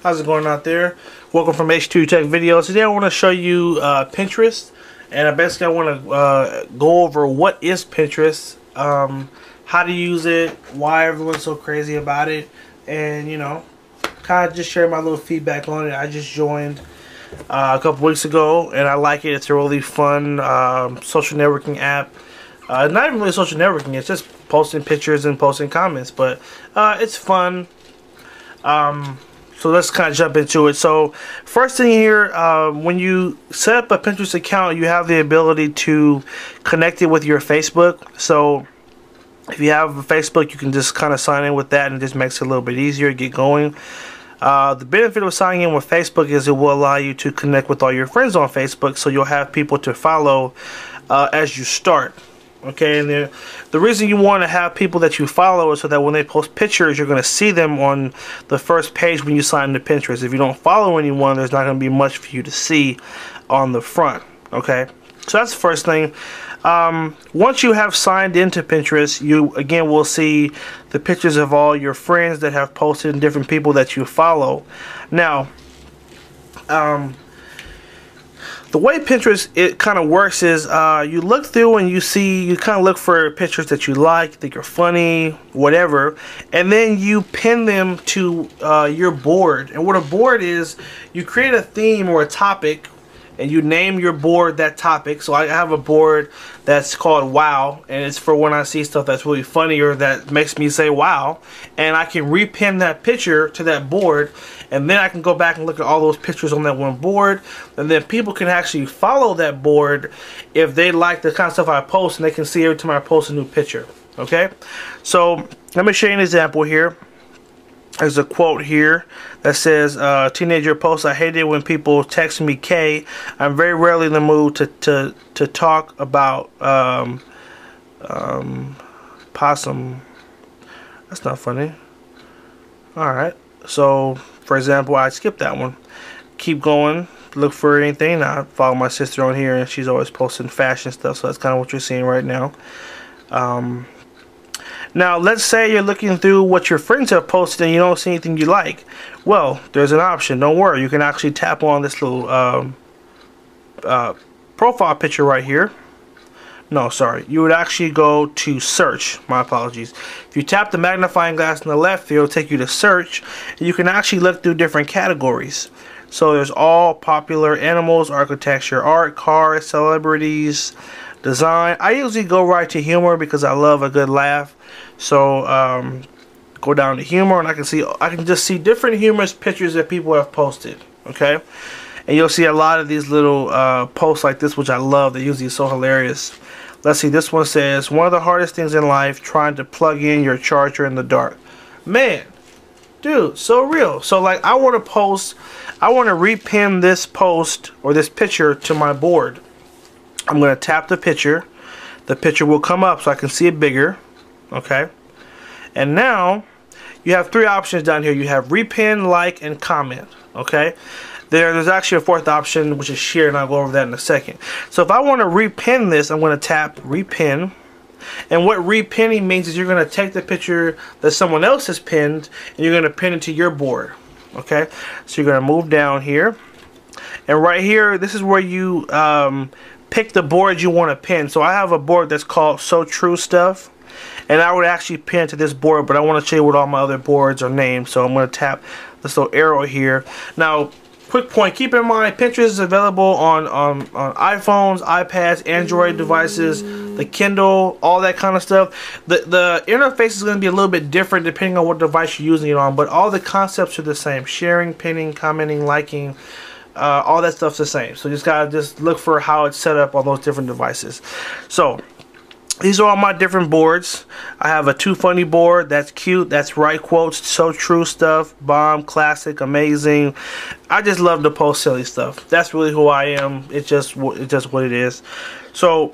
How's it going out there? Welcome from H2 Tech Videos. Today I want to show you Pinterest, and I want to go over what is Pinterest, how to use it, why everyone's so crazy about it, and kind of just share my little feedback on it. I just joined a couple weeks ago, and I like it. It's a really fun social networking app. Not even really social networking. It's just posting pictures and posting comments, but it's fun. So let's kind of jump into it. So first thing here, when you set up a Pinterest account, you have the ability to connect it with your Facebook. So if you have a Facebook, you can just kind of sign in with that, and it just makes it a little bit easier to get going. The benefit of signing in with Facebook is it will allow you to connect with all your friends on Facebook, so you'll have people to follow as you start. Okay, and the reason you want to have people that you follow is so that when they post pictures, you're going to see them on the first page when you sign into Pinterest. If you don't follow anyone, there's not going to be much for you to see on the front. Okay, so that's the first thing. Once you have signed into Pinterest, you again will see the pictures of all your friends that have posted and different people that you follow. Now, the way Pinterest it kind of works is you look through and you kind of look for pictures that you like, think are funny, whatever, and then you pin them to your board. And what a board is, you create a theme or a topic, and you name your board that topic. So I have a board that's called Wow, and it's for when I see stuff that's really funny or that makes me say wow, and I can repin that picture to that board, and then I can go back and look at all those pictures on that one board, and then people can actually follow that board if they like the kind of stuff I post, and they can see every time I post a new picture. Okay, so let me show you an example here. There's a quote here that says, teenager post, I hate it when people text me K. I'm very rarely in the mood to talk about possum. That's not funny. Alright, so for example, I skipped that one. Keep going, look for anything. I follow my sister on here, and she's always posting fashion stuff, so that's kind of what you're seeing right now. Now, let's say you're looking through what your friends have posted and you don't see anything you like. Well, there's an option. Don't worry. You can actually tap on this little profile picture right here. No, sorry. You would actually go to search. My apologies. If you tap the magnifying glass on the left, it'll take you to search. And you can actually look through different categories. So there's all popular animals, architecture, art, cars, celebrities, design. I usually go right to humor because I love a good laugh. So go down to humor, and I can just see different humorous pictures that people have posted. Okay, and you'll see a lot of these little posts like this, which I love. They're usually so hilarious. Let's see. This one says, one of the hardest things in life, trying to plug in your charger in the dark. Man, dude, so real. So like, I want to repin this post or this picture to my board. I'm going to tap the picture. The picture will come up so I can see it bigger. Okay. And now you have three options down here. You have repin, like, and comment. Okay. There's actually a fourth option, which is share, and I'll go over that in a second. So if I want to repin this, I'm going to tap repin. And what repinning means is you're going to take the picture that someone else has pinned, and you're going to pin it to your board. Okay. So you're going to move down here. And right here, this is where you pick the board you want to pin. So I have a board that's called So True Stuff, and I would actually pin to this board, but I want to show you what all my other boards are named. So I'm going to tap this little arrow here. Now, quick point, keep in mind Pinterest is available on iPhones, iPads, Android devices, the Kindle, all that kind of stuff. The interface is going to be a little bit different depending on what device you're using it on, but all the concepts are the same. Sharing, pinning, commenting, liking, all that stuff's the same. So you just gotta look for how it's set up on those different devices. So these are all my different boards. I have a Too Funny board. That's cute. That's right quotes. So True Stuff. Bomb. Classic. Amazing. I just love to post silly stuff. That's really who I am. It's just what it is. So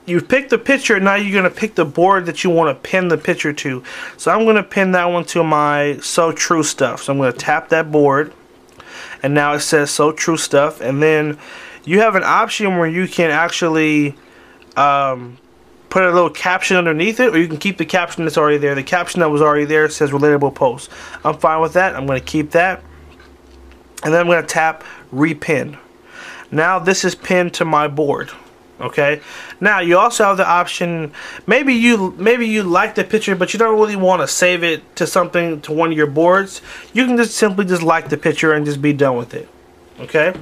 you pick the picture. Now you're gonna pick the board that you want to pin the picture to. So I'm gonna pin that one to my So True Stuff. So I'm gonna tap that board. And now it says So True Stuff, and then you have an option where you can actually put a little caption underneath it, or you can keep the caption that's already there. The caption that was already there says relatable post. I'm fine with that. I'm going to keep that. and then I'm going to tap repin. Now this is pinned to my board. Okay, now you also have the option, maybe you like the picture but you don't really want to save it to something, to one of your boards. You can just simply just like the picture and just be done with it. Okay,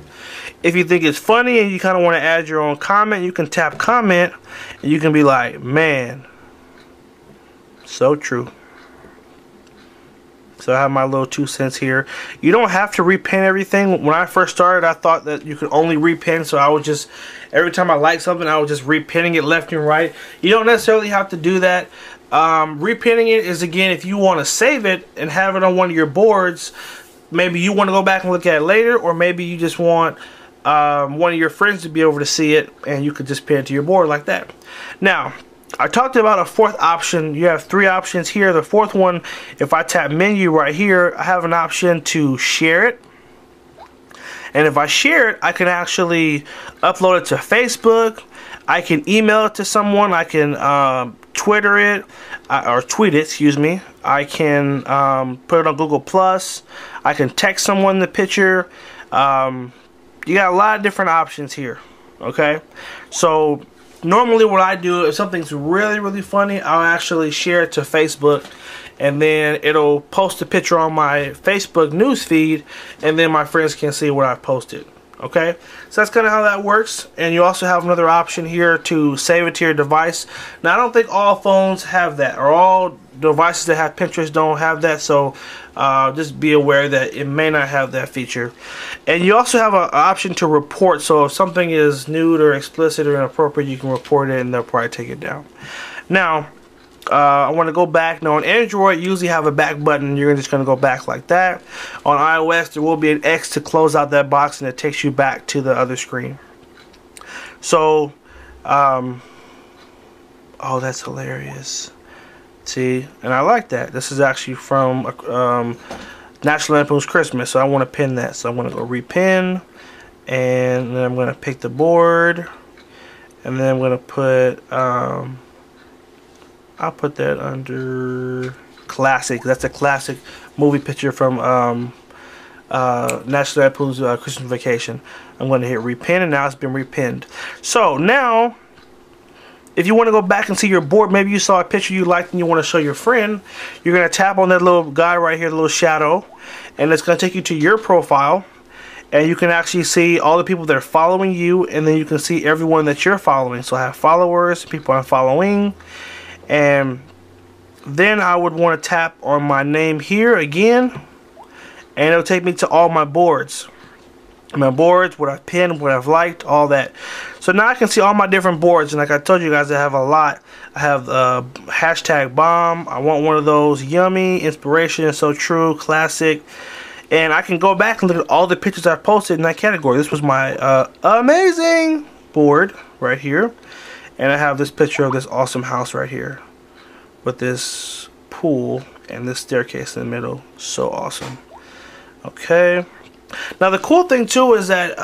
if you think it's funny and you kind of want to add your own comment, you can tap comment and you can be like, man, so true. So I have my little 2 cents here. You don't have to repin everything. When I first started, I thought that you could only repin, so I would just, every time I like something, I was just repinning it left and right. You don't necessarily have to do that. Repinning it is, again, if you want to save it and have it on one of your boards. Maybe you want to go back and look at it later, or maybe you just want one of your friends to be able to see it, and you could just pin it to your board like that. Now, I talked about a fourth option. You have 3 options here. The fourth one, if I tap menu right here, I have an option to share it. And if I share it, I can actually upload it to Facebook. I can email it to someone. I can Twitter it, or tweet it, excuse me. I can put it on Google+. I can text someone the picture. You got a lot of different options here. Okay, so normally what I do, if something's really funny, I'll actually share it to Facebook, and then it'll post a picture on my Facebook news feed, and then my friends can see what I posted. Okay, so that's kind of how that works. And you also have another option here to save it to your device. Now, I don't think all phones have that, or all devices that have Pinterest don't have that, so just be aware that it may not have that feature. And you also have an option to report, so if something is nude or explicit or inappropriate, you can report it and they'll probably take it down. Now, I want to go back. Now, on Android, you usually have a back button. You're just going to go back like that. On iOS, there will be an X to close out that box, and it takes you back to the other screen. So, oh, that's hilarious. See, and I like that. This is actually from National Lampoon's Christmas, so I want to pin that. So I'm going to go repin, and then I'm going to pick the board, and then I'm going to put I'll put that under classic. That's a classic movie picture from National Lampoon's Christmas Vacation. I'm going to hit repin, and now it's been repinned. So now, if you want to go back and see your board, maybe you saw a picture you liked and you want to show your friend, you're going to tap on that little guy right here, the little shadow, and it's going to take you to your profile, and you can actually see all the people that are following you, and then you can see everyone that you're following. So I have followers, people I'm following, and then I would want to tap on my name here again, and it'll take me to all my boards. My boards, what I've pinned, what I've liked, all that. So now I can see all my different boards, and like I told you guys, I have a lot. I have hashtag bomb. I want one of those. Yummy, inspiration, so true, classic. And I can go back and look at all the pictures I posted in that category. This was my amazing board right here. And I have this picture of this awesome house right here with this pool and this staircase in the middle. So awesome. Okay. Now the cool thing too is that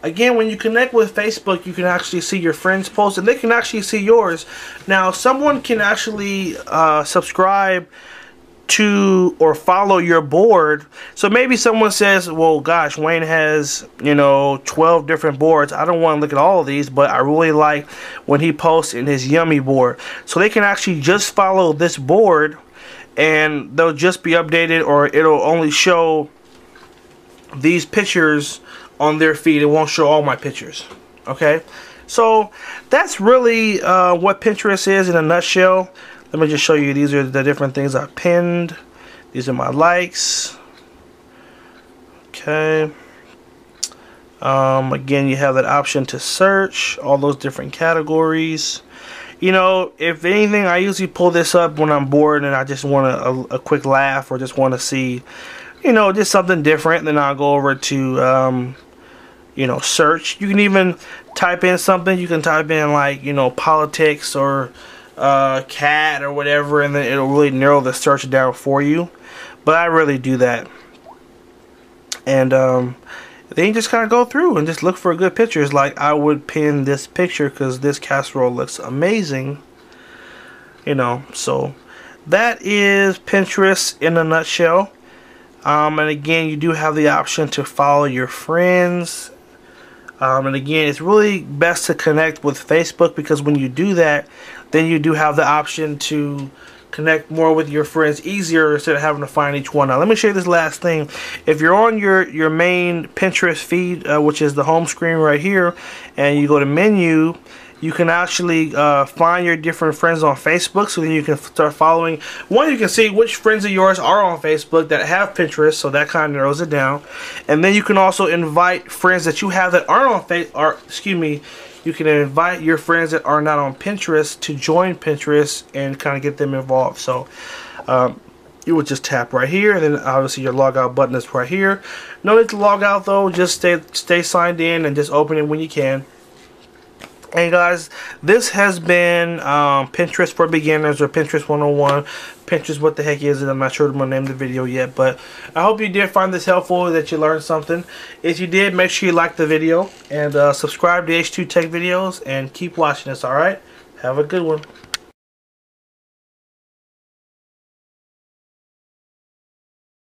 again, when you connect with Facebook, you can actually see your friends' posts, and they can actually see yours. Now, someone can actually subscribe to or follow your board. So maybe someone says, well, gosh, Wayne has, 12 different boards. I don't want to look at all of these, but I really like when he posts in his Yummy board. So they can actually just follow this board, and they'll just be updated, or it'll only show these pictures on their feed. It won't show all my pictures. Okay, so that's really what Pinterest is in a nutshell. Let me just show you. These are the different things I pinned. These are my likes. Okay. Again, you have that option to search all those different categories. If anything, I usually pull this up when I'm bored and I just want a quick laugh, or just want to see just something different. Then I'll go over to search. You can even type in something. You can type in like politics or cat or whatever, and then it'll really narrow the search down for you. But I really do that. And then you just kind of go through and just look for good pictures. Like I would pin this picture because this casserole looks amazing. So that is Pinterest in a nutshell. And again, you do have the option to follow your friends. And again, it's really best to connect with Facebook, because when you do that, then you do have the option to connect more with your friends easier instead of having to find each one. Now let me show you this last thing. If you're on your main Pinterest feed, which is the home screen right here, and you go to menu, you can actually find your different friends on Facebook. So then you can start following. One, you can see which friends of yours are on Facebook that have Pinterest, so that kind of narrows it down. And then you can also invite friends that you have that aren't on Facebook, you can invite your friends that are not on Pinterest to join Pinterest and kind of get them involved. So you would just tap right here, and then obviously your logout button is right here. No need to log out though, just stay signed in and just open it when you can. Hey guys, this has been Pinterest for Beginners, or Pinterest 101. Pinterest, what the heck is it? I'm not sure I'm going to name the video yet, but I hope you did find this helpful, that you learned something. If you did, make sure you like the video and subscribe to H2 Tech videos, and keep watching us, alright? Have a good one.